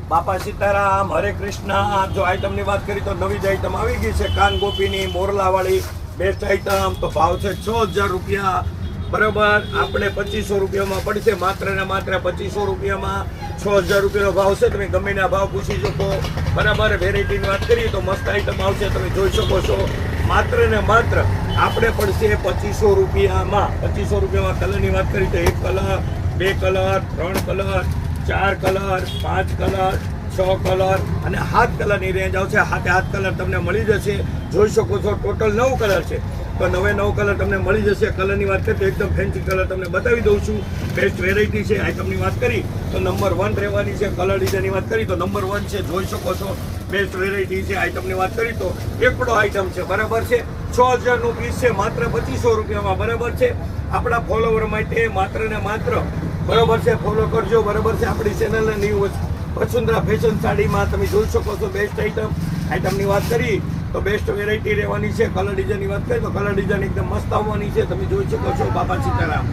બાપા સીતારામ, હરે કૃષ્ણ। જો આઈટમની વાત કરી તો નવી જ આઈટમ આવી ગઈ છે કાન ગોપીની મોરલાવાળી બેસ્ટ આઈટમ। તો ભાવ છે 6000 રૂપિયા, બરાબર। આપણે 2500 રૂપિયામાં પડશે, માત્ર ને માત્ર 2500 રૂપિયામાં 6000 રૂપિયાનો ભાવ છે। તમે ગમે ના ભાવ પૂછી શકો, બરાબર। વેરાયટીની વાત કરીએ તો મસ્ત આઈટમ આવશે, તમે જોઈ શકો છો। માત્ર ને માત્ર આપણે પડશે 2500 રૂપિયામાં। 2500 રૂપિયામાં કલરની વાત કરી તો 1 colour, 2 colour, 3 colour, 4 colour, 5 colour, 6 colour અને 7 કલરની રેન્જ આવશે। 7 કલર તમને મળી જશે, જોઈ શકો છો। ટોટલ 9 કલર છે, તો 9 કલર તમને મળી જશે। કલરની વાત કરીએ તો એકદમ ફેન્સી કલર તમને બતાવી દઉં છું। બેસ્ટ વેરાયટી છે। આઈટમની વાત કરી તો નંબર 1 રહેવાની છે। કલર ડિઝાઇનની વાત કરી તો નંબર 1 છે, જોઈ શકો છો। બેસ્ટ વેરાયટી છે। આઈટમની વાત કરી તો એકડો આઈટમ છે, બરાબર છે। 6000નું પીસ છે, માત્ર 2500 રૂપિયામાં, બરાબર છે। આપણા ફોલોવર માટે માત્ર ને માત્ર, બરાબર છે, ફોલો કરજો, બરાબર છે। આપણી ચેનલને ન્યૂ વસુંધરા ફેશન સાડીમાં તમે જોઈ શકો છો બેસ્ટ આઈટમની વાત કરી તો બેસ્ટ વેરાયટી રહેવાની છે। કલર ડિઝાઇનની વાત કરીએ તો કલર ડિઝાઇન એકદમ મસ્ત આવવાની છે, તમે જોઈ શકો છો। બાપા સીતારામ।